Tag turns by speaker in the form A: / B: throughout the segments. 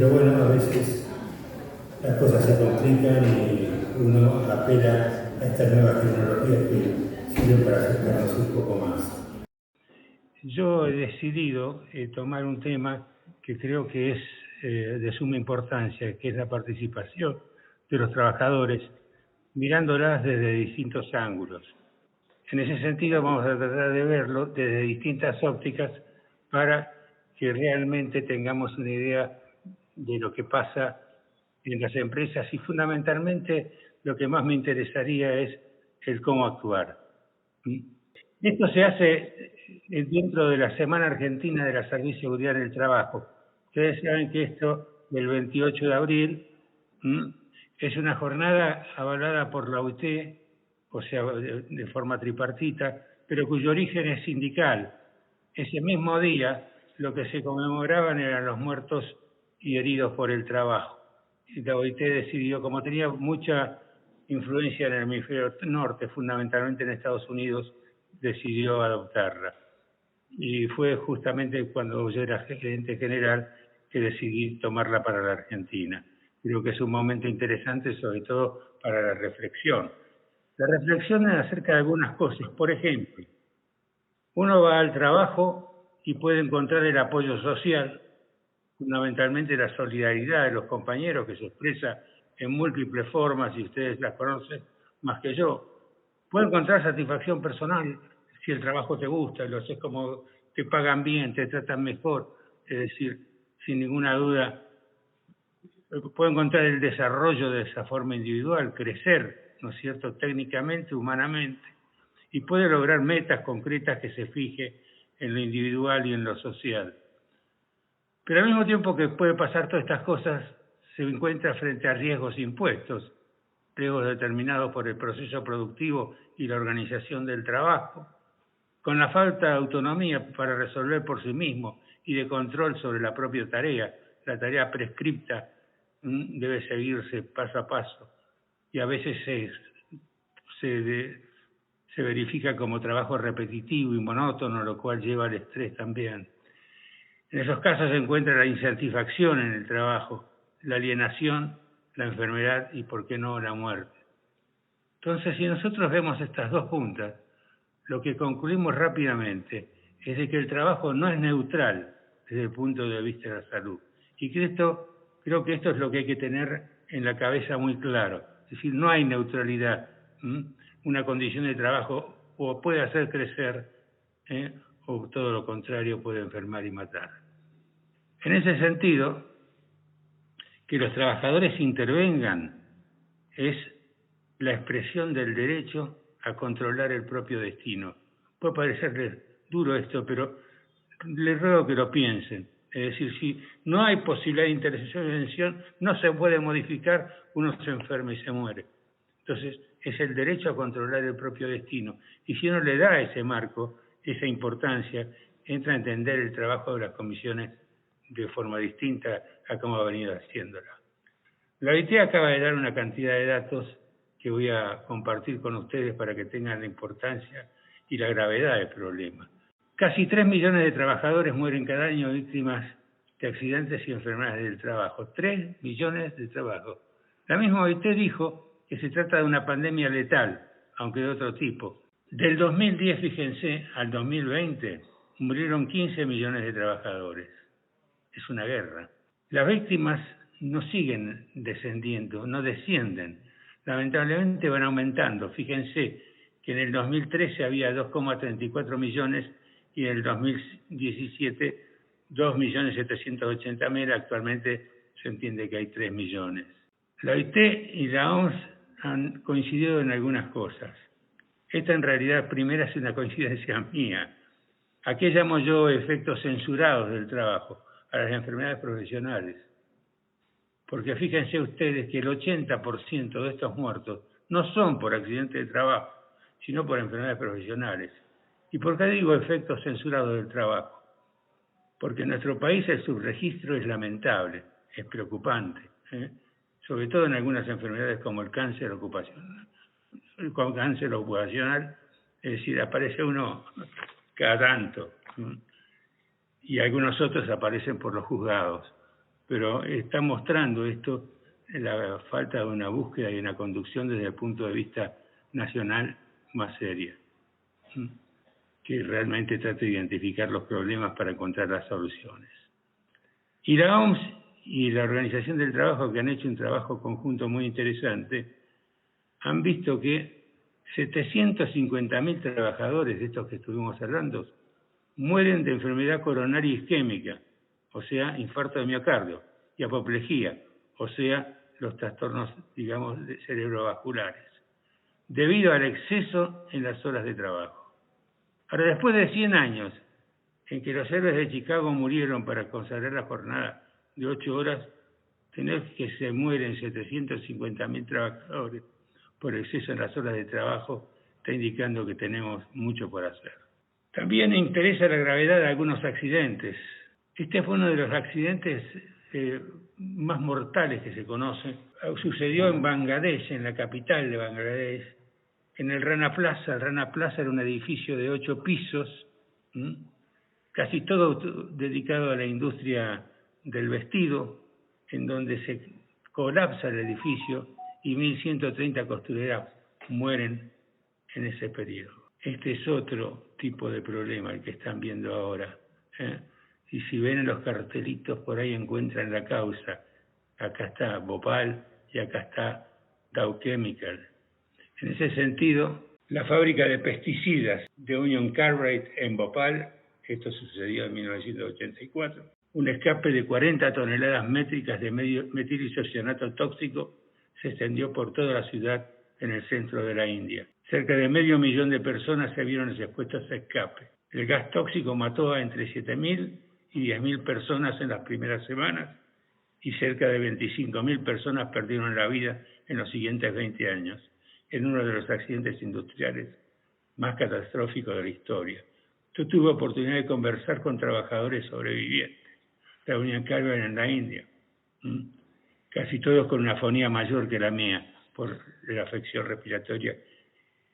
A: Pero bueno, a veces las cosas se complican y uno apela a estas nuevas tecnologías que sirven para acercarnos un poco más.
B: Yo he decidido tomar un tema que creo que es de suma importancia, que es la participación de los trabajadores, mirándolas desde distintos ángulos. En ese sentido vamos a tratar de verlo desde distintas ópticas para que realmente tengamos una idea de lo que pasa en las empresas y fundamentalmente lo que más me interesaría es el cómo actuar. Esto se hace dentro de la Semana Argentina de la Salud y Seguridad en el Trabajo. Ustedes saben que esto del 28 de abril es una jornada avalada por la OIT, o sea, de forma tripartita, pero cuyo origen es sindical. Ese mismo día lo que se conmemoraban eran los muertos y heridos por el trabajo. Y la OIT decidió, como tenía mucha influencia en el hemisferio norte, fundamentalmente en Estados Unidos, decidió adoptarla. Y fue justamente cuando yo era gerente general que decidí tomarla para la Argentina. Creo que es un momento interesante, sobre todo para la reflexión. La reflexión es acerca de algunas cosas. Por ejemplo, uno va al trabajo y puede encontrar el apoyo social, fundamentalmente la solidaridad de los compañeros que se expresa en múltiples formas y ustedes las conocen más que yo. Puede encontrar satisfacción personal si el trabajo te gusta, lo haces como te pagan bien, te tratan mejor, es decir, sin ninguna duda. Puede encontrar el desarrollo de esa forma individual, crecer, ¿no es cierto?, técnicamente, humanamente, y puede lograr metas concretas que se fije en lo individual y en lo social. Pero al mismo tiempo que puede pasar todas estas cosas, se encuentra frente a riesgos impuestos, riesgos determinados por el proceso productivo y la organización del trabajo, con la falta de autonomía para resolver por sí mismo y de control sobre la propia tarea. La tarea prescripta debe seguirse paso a paso y a veces se verifica como trabajo repetitivo y monótono, lo cual lleva al estrés también. En esos casos se encuentra la insatisfacción en el trabajo, la alienación, la enfermedad y, por qué no, la muerte. Entonces, si nosotros vemos estas dos puntas, lo que concluimos rápidamente es de que el trabajo no es neutral desde el punto de vista de la salud. Y creo que esto es lo que hay que tener en la cabeza muy claro. Es decir, no hay neutralidad. Una condición de trabajo o puede hacer crecer, o todo lo contrario, puede enfermar y matar. En ese sentido, que los trabajadores intervengan es la expresión del derecho a controlar el propio destino. Puede parecerles duro esto, pero les ruego que lo piensen. Es decir, si no hay posibilidad de intervención, no se puede modificar, uno se enferma y se muere. Entonces, es el derecho a controlar el propio destino. Y si uno le da ese marco, esa importancia, entra a entender el trabajo de las comisiones de forma distinta a cómo ha venido haciéndola. La OIT acaba de dar una cantidad de datos que voy a compartir con ustedes para que tengan la importancia y la gravedad del problema. Casi 3 millones de trabajadores mueren cada año víctimas de accidentes y enfermedades del trabajo. 3 millones de trabajos. La misma OIT dijo que se trata de una pandemia letal, aunque de otro tipo. Del 2010, fíjense, al 2020 murieron 15 millones de trabajadores. Es una guerra. Las víctimas no siguen descendiendo, no descienden. Lamentablemente van aumentando. Fíjense que en el 2013 había 2,34 millones y en el 2017 2.780.000. Actualmente se entiende que hay 3 millones. La OIT y la OMS han coincidido en algunas cosas. Esta en realidad primera es una coincidencia mía. ¿A qué llamo yo efectos censurados del trabajo? A las enfermedades profesionales. Porque fíjense ustedes que el 80% de estos muertos no son por accidentes de trabajo, sino por enfermedades profesionales. ¿Y por qué digo efectos censurados del trabajo? Porque en nuestro país el subregistro es lamentable, es preocupante, sobre todo en algunas enfermedades como el cáncer ocupacional. Con cáncer ocupacional, es decir, aparece uno cada tanto, y algunos otros aparecen por los juzgados. pero está mostrando esto la falta de una búsqueda y una conducción desde el punto de vista nacional más seria, que realmente trate de identificar los problemas para encontrar las soluciones. Y la OMS y la Organización del Trabajo, que han hecho un trabajo conjunto muy interesante, han visto que 750.000 trabajadores de estos que estuvimos hablando mueren de enfermedad coronaria isquémica, o sea, infarto de miocardio, y apoplejía, o sea, los trastornos, digamos, cerebrovasculares, debido al exceso en las horas de trabajo. Ahora, después de 100 años en que los héroes de Chicago murieron para consagrar la jornada de 8 horas, tener que se mueren 750.000 trabajadores por exceso en las horas de trabajo está indicando que tenemos mucho por hacer. También interesa la gravedad de algunos accidentes. Este fue uno de los accidentes más mortales que se conocen. Sucedió en Bangladesh, en la capital de Bangladesh, en el Rana Plaza. El Rana Plaza era un edificio de 8 pisos, casi todo dedicado a la industria del vestido, en donde se colapsa el edificio y 1.130 costureras mueren en ese periodo. Este es otro tipo de problema el que están viendo ahora. Y si ven en los cartelitos, por ahí encuentran la causa. Acá está Bhopal y acá está Dow Chemical. En ese sentido, la fábrica de pesticidas de Union Carbide en Bhopal, esto sucedió en 1984, un escape de 40 toneladas métricas de metilisocianato tóxico se extendió por toda la ciudad en el centro de la India. Cerca de 500.000 de personas se vieron expuestas a escape. El gas tóxico mató a entre 7.000 y 10.000 personas en las primeras semanas y cerca de 25.000 personas perdieron la vida en los siguientes 20 años, en uno de los accidentes industriales más catastróficos de la historia. Yo tuve oportunidad de conversar con trabajadores sobrevivientes de la Union Carbide en la India, casi todos con una afonía mayor que la mía por la afección respiratoria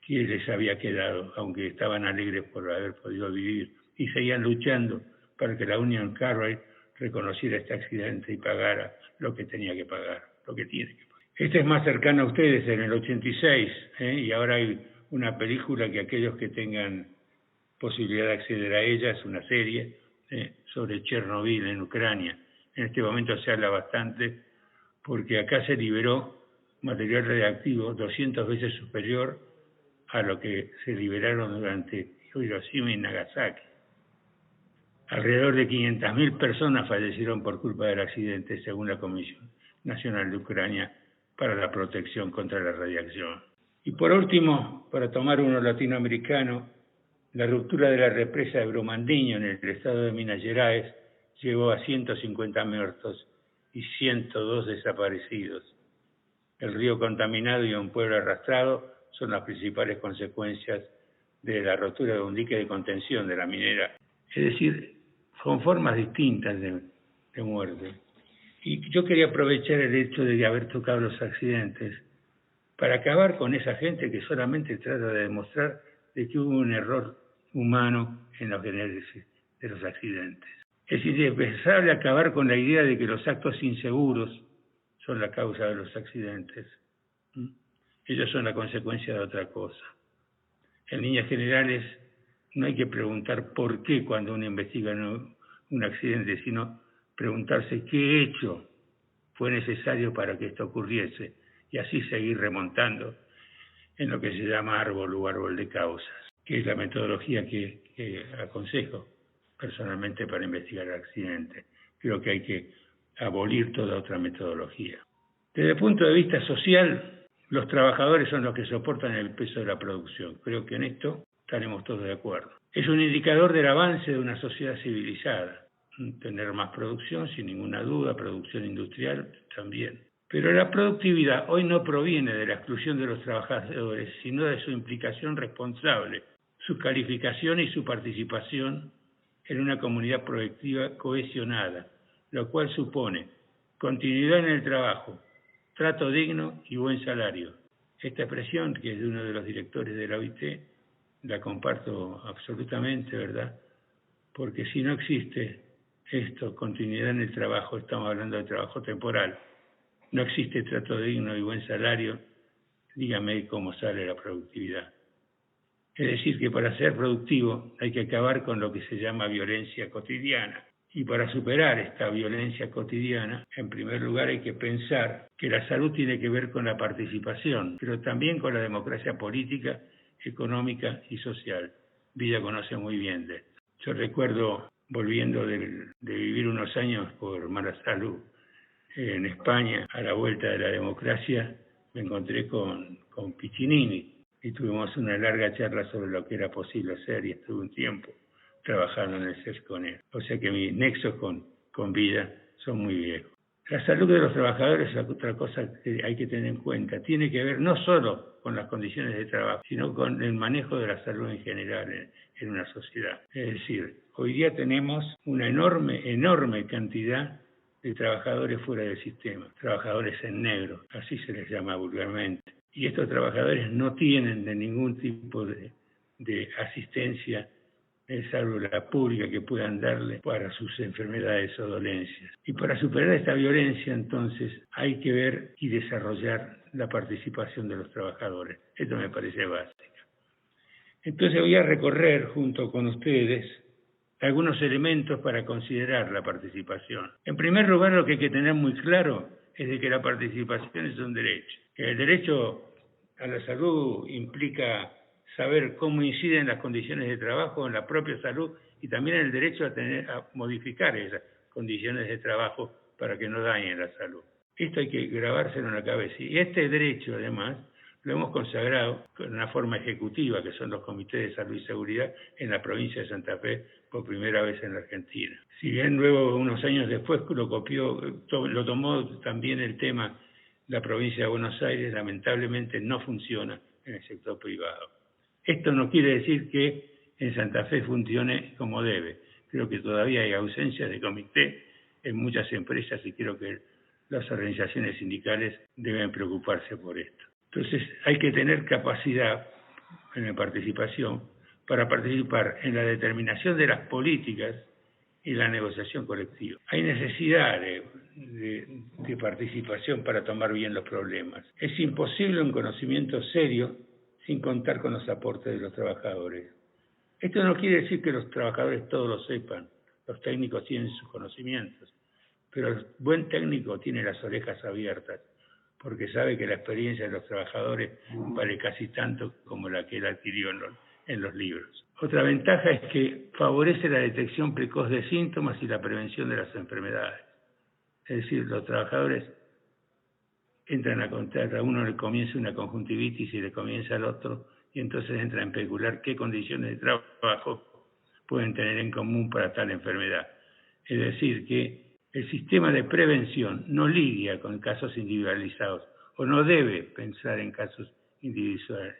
B: que les había quedado, aunque estaban alegres por haber podido vivir y seguían luchando para que la Union Carbide reconociera este accidente y pagara lo que tenía que pagar, lo que tiene que pagar. Este es más cercano a ustedes, en el 86, y ahora hay una película que aquellos que tengan posibilidad de acceder a ella, es una serie sobre Chernobyl en Ucrania. En este momento se habla bastante porque acá se liberó material radiactivo 200 veces superior a lo que se liberaron durante Hiroshima y Nagasaki. Alrededor de 500.000 personas fallecieron por culpa del accidente, según la Comisión Nacional de Ucrania para la Protección contra la Radiación. Y por último, para tomar uno latinoamericano, la ruptura de la represa de Brumadinho en el estado de Minas Gerais llevó a 150 muertos y 102 desaparecidos. El río contaminado y un pueblo arrastrado son las principales consecuencias de la rotura de un dique de contención de la minera. Es decir, son formas distintas de muerte. Y yo quería aprovechar el hecho de haber tocado los accidentes para acabar con esa gente que solamente trata de demostrar de que hubo un error humano en la génesis de los accidentes. Es indispensable acabar con la idea de que los actos inseguros son la causa de los accidentes. Ellos son la consecuencia de otra cosa. En líneas generales, no hay que preguntar por qué cuando uno investiga un accidente, sino preguntarse qué hecho fue necesario para que esto ocurriese y así seguir remontando en lo que se llama árbol o árbol de causas, que es la metodología que aconsejo personalmente para investigar accidentes. Creo que hay que abolir toda otra metodología. Desde el punto de vista social, los trabajadores son los que soportan el peso de la producción. Creo que en esto estaremos todos de acuerdo. Es un indicador del avance de una sociedad civilizada. Tener más producción, sin ninguna duda, producción industrial también. Pero la productividad hoy no proviene de la exclusión de los trabajadores, sino de su implicación responsable, su calificación y su participación en una comunidad productiva cohesionada, lo cual supone continuidad en el trabajo, trato digno y buen salario. Esta expresión, que es de uno de los directores de la OIT, la comparto absolutamente, ¿verdad? Porque si no existe esto, continuidad en el trabajo, estamos hablando de trabajo temporal. No existe trato digno y buen salario. Dígame cómo sale la productividad. Es decir, que para ser productivo hay que acabar con lo que se llama violencia cotidiana. Y para superar esta violencia cotidiana, en primer lugar hay que pensar que la salud tiene que ver con la participación, pero también con la democracia política, económica y social. Villa conoce muy bien de esto. Yo recuerdo, volviendo de vivir unos años por mala salud en España, a la vuelta de la democracia, me encontré con Piccinini y tuvimos una larga charla sobre lo que era posible hacer y estuve un tiempo trabajando en el CES con él. O sea que mis nexos con Villa son muy viejos. La salud de los trabajadores es otra cosa que hay que tener en cuenta. Tiene que ver no solo con las condiciones de trabajo, sino con el manejo de la salud en general en una sociedad. Es decir, hoy día tenemos una enorme cantidad de trabajadores fuera del sistema, trabajadores en negro, así se les llama vulgarmente. Y estos trabajadores no tienen de ningún tipo de asistencia, salvo la pública que puedan darle para sus enfermedades o dolencias. Y para superar esta violencia, entonces, hay que ver y desarrollar la participación de los trabajadores. Esto me parece básico. Entonces voy a recorrer junto con ustedes algunos elementos para considerar la participación. En primer lugar, lo que hay que tener muy claro es de que la participación es un derecho. El derecho a la salud implica saber cómo inciden las condiciones de trabajo en la propia salud y también el derecho a modificar esas condiciones de trabajo para que no dañen la salud. Esto hay que grabárselo en la cabeza. Y este derecho, además, lo hemos consagrado con una forma ejecutiva, que son los comités de salud y seguridad en la provincia de Santa Fe, por primera vez en la Argentina. Si bien luego, unos años después, lo tomó también el tema la provincia de Buenos Aires, lamentablemente no funciona en el sector privado. Esto no quiere decir que en Santa Fe funcione como debe. Creo que todavía hay ausencia de comité en muchas empresas y creo que las organizaciones sindicales deben preocuparse por esto. Entonces hay que tener capacidad en la participación para participar en la determinación de las políticas y la negociación colectiva. Hay necesidad de participación para tomar bien los problemas. Es imposible un conocimiento serio sin contar con los aportes de los trabajadores. Esto no quiere decir que los trabajadores todos lo sepan, los técnicos tienen sus conocimientos, pero el buen técnico tiene las orejas abiertas, porque sabe que la experiencia de los trabajadores vale casi tanto como la que él adquirió en los libros. Otra ventaja es que favorece la detección precoz de síntomas y la prevención de las enfermedades. Es decir, los trabajadores entran a contar, a uno le comienza una conjuntivitis y le comienza al otro, y entonces entra a especular qué condiciones de trabajo pueden tener en común para tal enfermedad. Es decir, que el sistema de prevención no lidia con casos individualizados, o no debe pensar en casos individuales,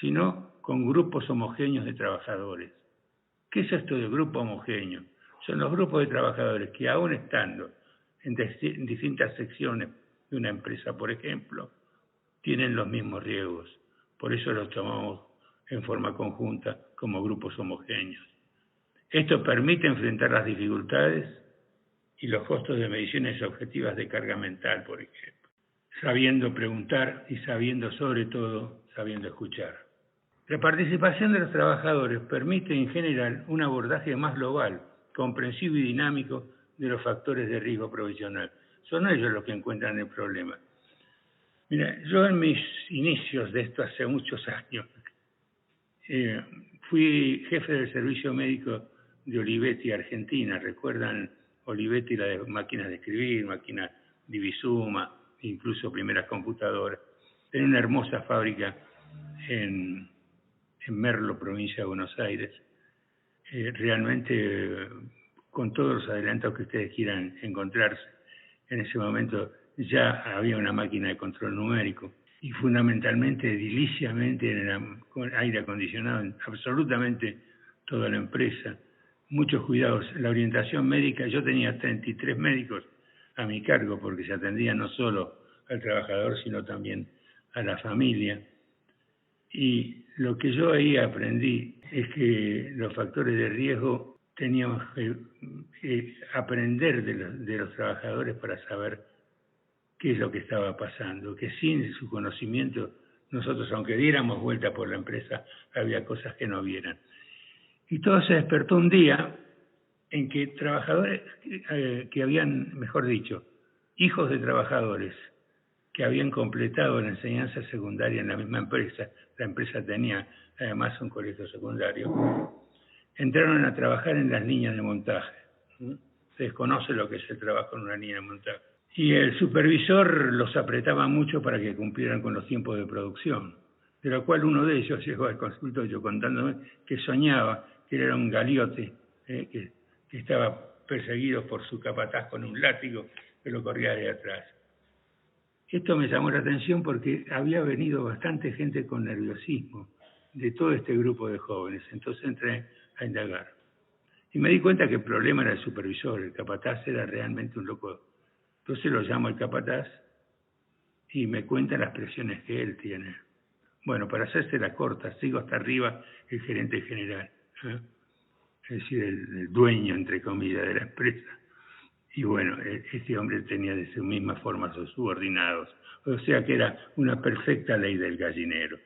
B: sino con grupos homogéneos de trabajadores. ¿Qué es esto de grupo homogéneo? Son los grupos de trabajadores que, aún estando en distintas secciones de una empresa, por ejemplo, tienen los mismos riesgos. Por eso los tomamos en forma conjunta como grupos homogéneos. Esto permite enfrentar las dificultades y los costos de mediciones objetivas de carga mental, por ejemplo, sabiendo preguntar y sabiendo, sobre todo, sabiendo escuchar. La participación de los trabajadores permite, en general, un abordaje más global, comprensivo y dinámico de los factores de riesgo profesional. Son ellos los que encuentran el problema. Mira, yo en mis inicios de esto hace muchos años, fui jefe del servicio médico de Olivetti, Argentina. ¿Recuerdan Olivetti, la de máquinas de escribir, máquinas Divisuma, incluso primeras computadoras? Tenía una hermosa fábrica en Merlo, provincia de Buenos Aires. Realmente, con todos los adelantos que ustedes quieran encontrarse, en ese momento ya había una máquina de control numérico y fundamentalmente, ediliciamente, con aire acondicionado en absolutamente toda la empresa. Muchos cuidados. La orientación médica, yo tenía 33 médicos a mi cargo porque se atendía no solo al trabajador, sino también a la familia. Y lo que yo ahí aprendí es que los factores de riesgo teníamos que aprender de los trabajadores para saber qué es lo que estaba pasando, que sin su conocimiento nosotros, aunque diéramos vuelta por la empresa, había cosas que no vieran. Y todo se despertó un día en que trabajadores que habían, mejor dicho, hijos de trabajadores que habían completado la enseñanza secundaria en la misma empresa, la empresa tenía además un colegio secundario, entraron a trabajar en las líneas de montaje. Se desconoce lo que es el trabajo en una línea de montaje. Y el supervisor los apretaba mucho para que cumplieran con los tiempos de producción, de lo cual uno de ellos llegó al consultorio contándome que soñaba que era un galiote, que estaba perseguido por su capataz con un látigo que lo corría de atrás. Esto me llamó la atención porque había venido bastante gente con nerviosismo de todo este grupo de jóvenes, entonces entré a indagar. Y me di cuenta que el problema era el supervisor, el capataz era realmente un loco. Entonces lo llamo al capataz y me cuenta las presiones que él tiene. Bueno, para hacerse la corta, sigo hasta arriba el gerente general, es decir, el dueño, entre comillas, de la empresa. Y bueno, este hombre tenía de su misma forma a sus subordinados. O sea que era una perfecta ley del gallinero.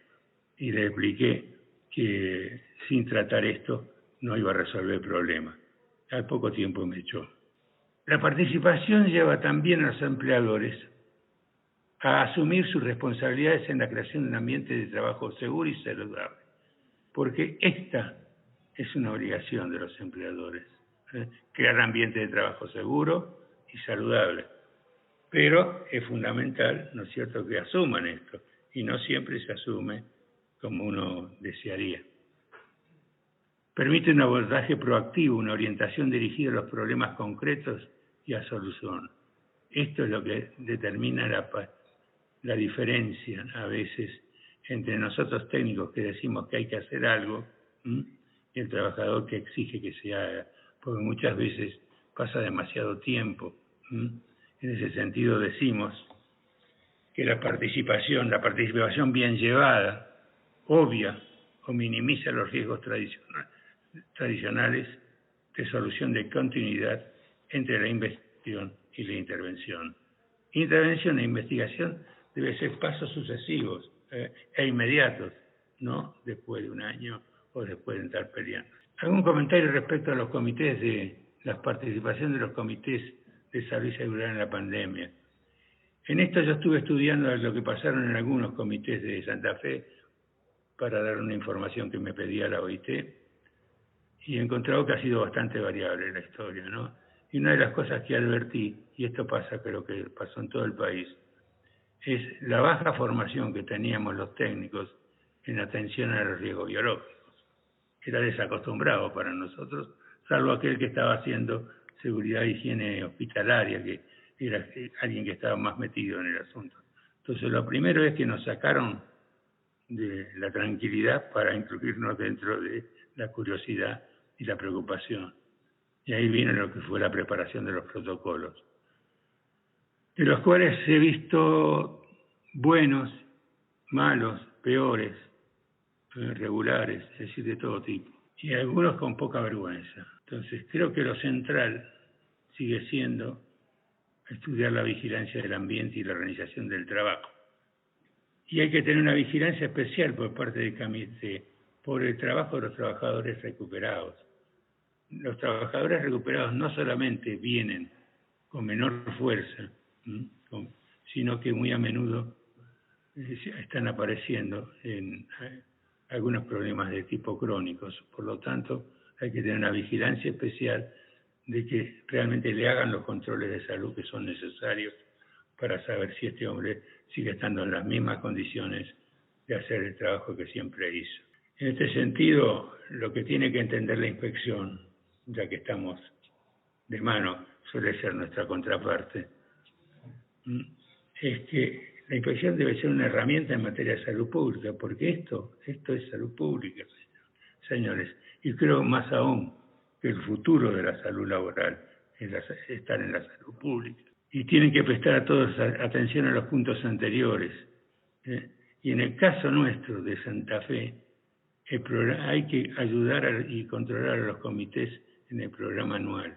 B: Y le expliqué que sin tratar esto no iba a resolver el problema. Al poco tiempo me echó. La participación lleva también a los empleadores a asumir sus responsabilidades en la creación de un ambiente de trabajo seguro y saludable. Porque esta es una obligación de los empleadores. Crear ambiente de trabajo seguro y saludable. Pero es fundamental, ¿no es cierto?, que asuman esto. Y no siempre se asume como uno desearía. Permite un abordaje proactivo, una orientación dirigida a los problemas concretos y a solución. Esto es lo que determina la diferencia a veces entre nosotros técnicos que decimos que hay que hacer algo y el trabajador que exige que se haga, porque muchas veces pasa demasiado tiempo. En ese sentido decimos que la participación bien llevada, obvia o minimiza los riesgos tradicionales de solución de continuidad entre la investigación y la intervención. Intervención e investigación deben ser pasos sucesivos e inmediatos, no después de un año o después de estar peleando. ¿Algún comentario respecto a los comités de la participación de los comités de salud y seguridad en la pandemia? En esto yo estuve estudiando lo que pasaron en algunos comités de Santa Fe para dar una información que me pedía la OIT y he encontrado que ha sido bastante variable la historia, ¿no? Y una de las cosas que advertí, y esto pasa, creo que pasó en todo el país, es la baja formación que teníamos los técnicos en atención a los riesgos biológicos. Era desacostumbrado para nosotros, salvo aquel que estaba haciendo seguridad e higiene hospitalaria, que era alguien que estaba más metido en el asunto. Entonces, lo primero es que nos sacaron de la tranquilidad para incluirnos dentro de la curiosidad y la preocupación. Y ahí viene lo que fue la preparación de los protocolos, de los cuales he visto buenos, malos, peores, regulares, es decir, de todo tipo, y algunos con poca vergüenza. Entonces, creo que lo central sigue siendo estudiar la vigilancia del ambiente y la organización del trabajo. Y hay que tener una vigilancia especial por parte del comité por el trabajo de los trabajadores recuperados. Los trabajadores recuperados no solamente vienen con menor fuerza, sino que muy a menudo están apareciendo en algunos problemas de tipo crónicos. Por lo tanto, hay que tener una vigilancia especial de que realmente le hagan los controles de salud que son necesarios para saber si este hombre sigue estando en las mismas condiciones de hacer el trabajo que siempre hizo. En este sentido, lo que tiene que entender la inspección, ya que estamos de mano, suele ser nuestra contraparte, es que la inspección debe ser una herramienta en materia de salud pública, porque esto es salud pública, señores. Y creo más aún que el futuro de la salud laboral es estar en la salud pública. Y tienen que prestar a todos atención a los puntos anteriores. Y en el caso nuestro de Santa Fe, hay que ayudar y controlar a los comités en el programa anual.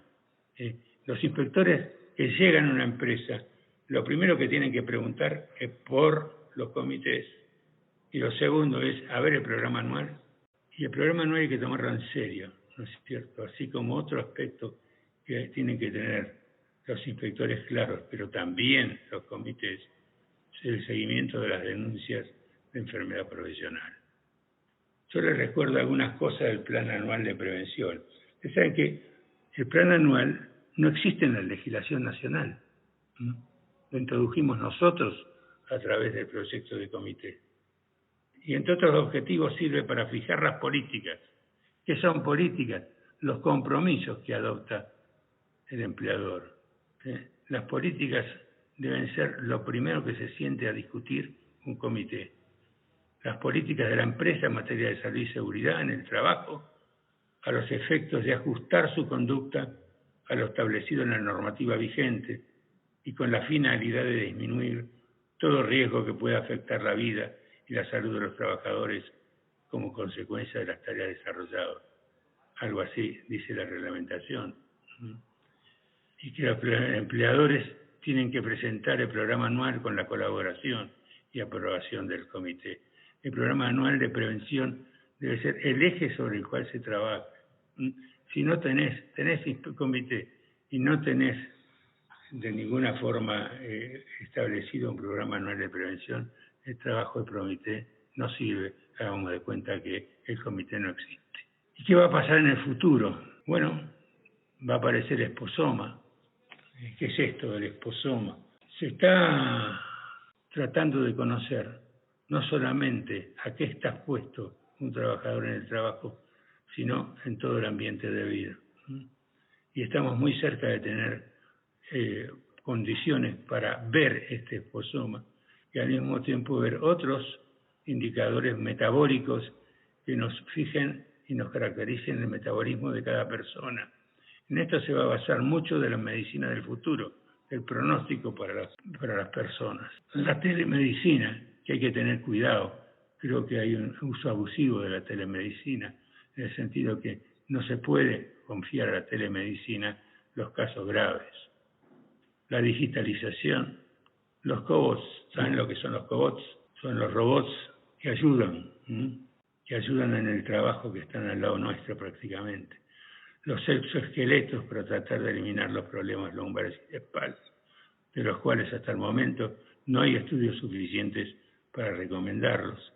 B: Los inspectores que llegan a una empresa, lo primero que tienen que preguntar es por los comités, y lo segundo es a ver el programa anual. Y el programa anual hay que tomarlo en serio, ¿no es cierto? Así como otro aspecto que tienen que tener los inspectores claros, pero también los comités, es el seguimiento de las denuncias de enfermedad profesional. Yo les recuerdo algunas cosas del Plan Anual de Prevención. Ustedes saben que el Plan Anual no existe en la legislación nacional. Lo introdujimos nosotros a través del proyecto de comité. Y entre otros objetivos sirve para fijar las políticas. ¿Qué son políticas? Los compromisos que adopta el empleador. Las políticas deben ser lo primero que se siente a discutir un comité. Las políticas de la empresa en materia de salud y seguridad en el trabajo, a los efectos de ajustar su conducta a lo establecido en la normativa vigente y con la finalidad de disminuir todo riesgo que pueda afectar la vida y la salud de los trabajadores como consecuencia de las tareas desarrolladas. Algo así dice la reglamentación. Y que los empleadores tienen que presentar el programa anual con la colaboración y aprobación del comité. El programa anual de prevención debe ser el eje sobre el cual se trabaja. Si no tenés comité y no tenés de ninguna forma establecido un programa anual de prevención, el trabajo del comité no sirve. Hagamos de cuenta que el comité no existe. ¿Y qué va a pasar en el futuro? Bueno, va a aparecer el esposoma. ¿Qué es esto del esposoma? Se está tratando de conocer no solamente a qué está expuesto un trabajador en el trabajo, sino en todo el ambiente de vida. Y estamos muy cerca de tener condiciones para ver este esposoma y al mismo tiempo ver otros indicadores metabólicos que nos fijen y nos caractericen el metabolismo de cada persona. En esto se va a basar mucho de la medicina del futuro, el pronóstico para las personas. La telemedicina, que hay que tener cuidado, creo que hay un uso abusivo de la telemedicina, en el sentido que no se puede confiar a la telemedicina los casos graves. La digitalización, los cobots, ¿saben lo que son los cobots? Son los robots que ayudan en el trabajo, que están al lado nuestro prácticamente. Los exoesqueletos para tratar de eliminar los problemas lumbares y de espalda, de los cuales hasta el momento no hay estudios suficientes para recomendarlos.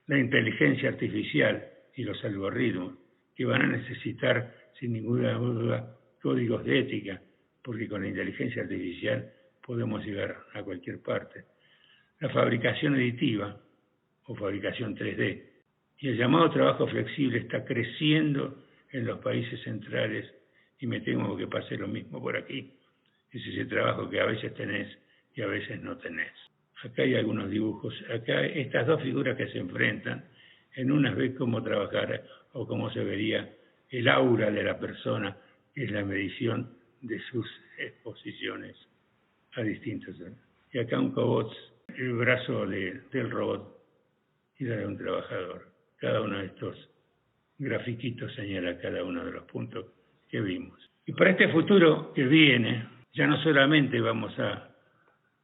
B: La inteligencia artificial y los algoritmos, que van a necesitar sin ninguna duda códigos de ética, porque con la inteligencia artificial podemos llegar a cualquier parte. La fabricación aditiva o fabricación 3D y el llamado trabajo flexible está creciendo en los países centrales y me temo que pase lo mismo por aquí. Es ese trabajo que a veces tenés y a veces no tenés. Acá hay algunos dibujos. Acá estas dos figuras que se enfrentan, en unas ves cómo trabajar o cómo se vería el aura de la persona, que es la medición de sus exposiciones a distintos. Y acá un cobot, el brazo del robot y la de un trabajador. Cada uno de estos grafiquitos señala cada uno de los puntos que vimos. Y para este futuro que viene, ya no solamente vamos a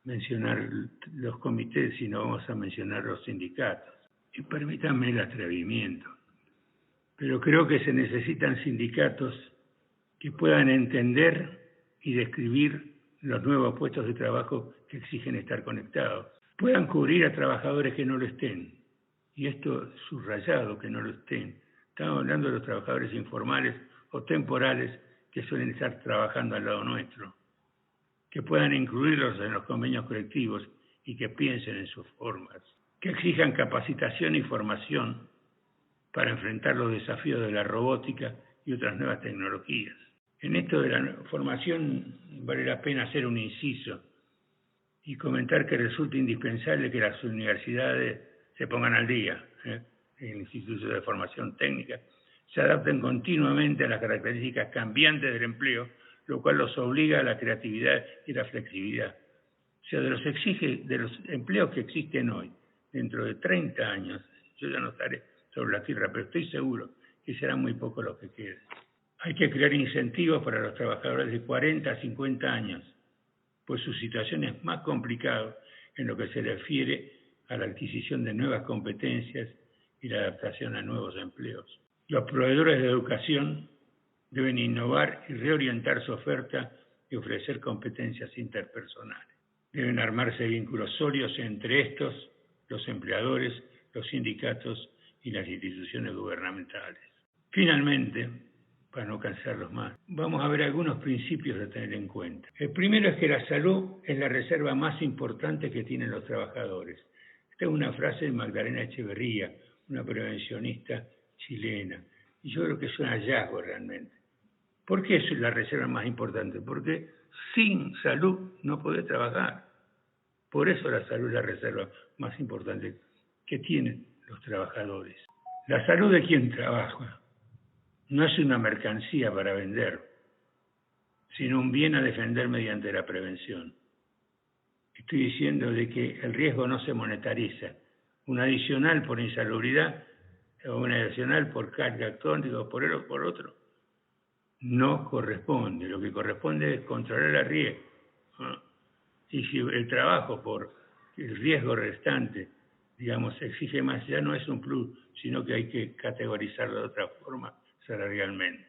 B: mencionar los comités, sino vamos a mencionar los sindicatos. Y permítanme el atrevimiento, pero creo que se necesitan sindicatos que puedan entender y describir los nuevos puestos de trabajo que exigen estar conectados, puedan cubrir a trabajadores que no lo estén, y esto subrayado, que no lo estén. Estamos hablando de los trabajadores informales o temporales que suelen estar trabajando al lado nuestro, que puedan incluirlos en los convenios colectivos y que piensen en sus formas, que exijan capacitación y formación para enfrentar los desafíos de la robótica y otras nuevas tecnologías. En esto de la formación vale la pena hacer un inciso y comentar que resulta indispensable que las universidades se pongan al día, el Instituto de Formación Técnica, se adapten continuamente a las características cambiantes del empleo, lo cual los obliga a la creatividad y la flexibilidad. O sea, de los empleos que existen hoy, dentro de 30 años, yo ya no estaré sobre la tierra, pero estoy seguro que serán muy pocos los que queden. Hay que crear incentivos para los trabajadores de 40 a 50 años, pues su situación es más complicada en lo que se refiere a la adquisición de nuevas competencias y la adaptación a nuevos empleos. Los proveedores de educación deben innovar y reorientar su oferta y ofrecer competencias interpersonales. Deben armarse vínculos sólidos entre estos, los empleadores, los sindicatos y las instituciones gubernamentales. Finalmente, para no cansarlos más, vamos a ver algunos principios a tener en cuenta. El primero es que la salud es la reserva más importante que tienen los trabajadores. Esta es una frase de Magdalena Echeverría, una prevencionista chilena, y yo creo que es un hallazgo realmente. ¿Por qué es la reserva más importante? Porque sin salud no podés trabajar. Por eso la salud es la reserva más importante que tienen los trabajadores. La salud de quien trabaja no es una mercancía para vender, sino un bien a defender mediante la prevención. Estoy diciendo de que el riesgo no se monetariza. Un adicional por insalubridad o un adicional por carga crónica o por él o por otro no corresponde. Lo que corresponde es controlar el riesgo. Y si el trabajo por el riesgo restante, digamos, exige más, ya no es un plus, sino que hay que categorizarlo de otra forma salarialmente.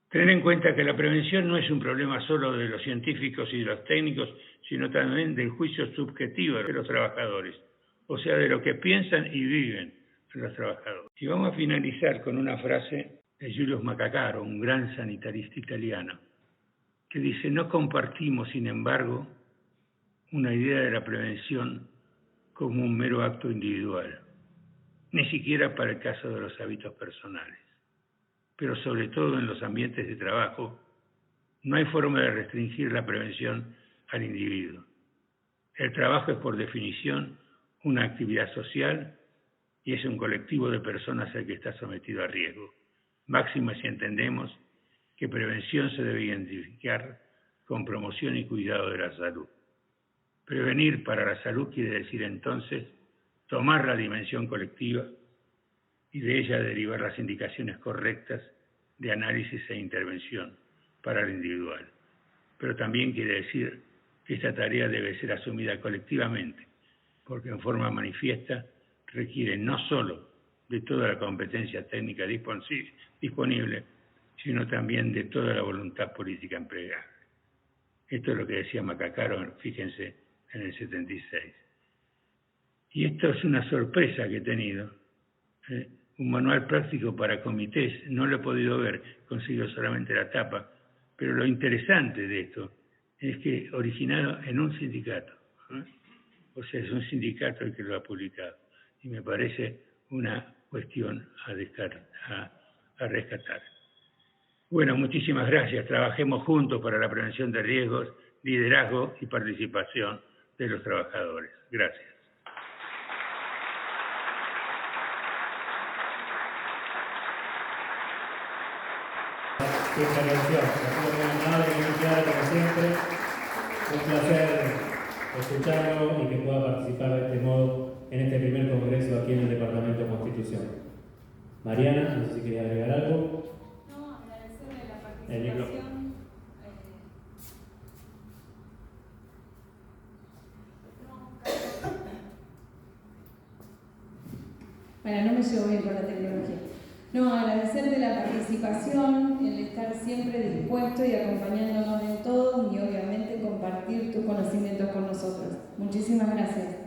B: Tener en cuenta que la prevención no es un problema solo de los científicos y de los técnicos, sino también del juicio subjetivo de los trabajadores, o sea, de lo que piensan y viven los trabajadores. Y vamos a finalizar con una frase de Giulio Macacaro, un gran sanitarista italiano, que dice: no compartimos, sin embargo, una idea de la prevención como un mero acto individual, ni siquiera para el caso de los hábitos personales. Pero sobre todo en los ambientes de trabajo, no hay forma de restringir la prevención al individuo. El trabajo es por definición una actividad social y es un colectivo de personas al que está sometido a riesgo. Máximo si entendemos que prevención se debe identificar con promoción y cuidado de la salud. Prevenir para la salud quiere decir entonces tomar la dimensión colectiva y de ella derivar las indicaciones correctas de análisis e intervención para el individual. Pero también quiere decir que esta tarea debe ser asumida colectivamente, porque en forma manifiesta requiere no solo de toda la competencia técnica disponible, sino también de toda la voluntad política empleada. Esto es lo que decía Macacaro, fíjense, en el 76. Y esto es una sorpresa que he tenido. Un manual práctico para comités, no lo he podido ver, consigo solamente la tapa, pero lo interesante de esto es que originado en un sindicato. O sea, es un sindicato el que lo ha publicado. Y me parece una cuestión a rescatar. Bueno, muchísimas gracias. Trabajemos juntos para la prevención de riesgos, liderazgo y participación de los trabajadores. Gracias.
C: Qué intervención, muy amable, muy clara como siempre. Un placer escucharlo y que pueda participar de este modo en este primer congreso aquí en el Departamento de Constitución. Mariana, no sé si quería agregar algo.
D: No, agradecerle la participación. Bueno, no me llevo bien con la tecnología. No, agradecerte la participación, el estar siempre dispuesto y acompañándonos en todo y obviamente compartir tus conocimientos con nosotros. Muchísimas gracias.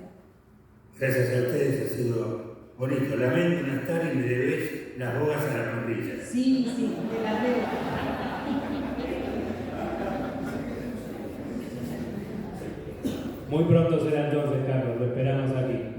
A: Gracias a ustedes, ha sido bonito. Lamento no estar y me debes las bogas a la parrilla.
D: Sí, te las debo.
C: Muy pronto será entonces, Carlos, lo esperamos aquí.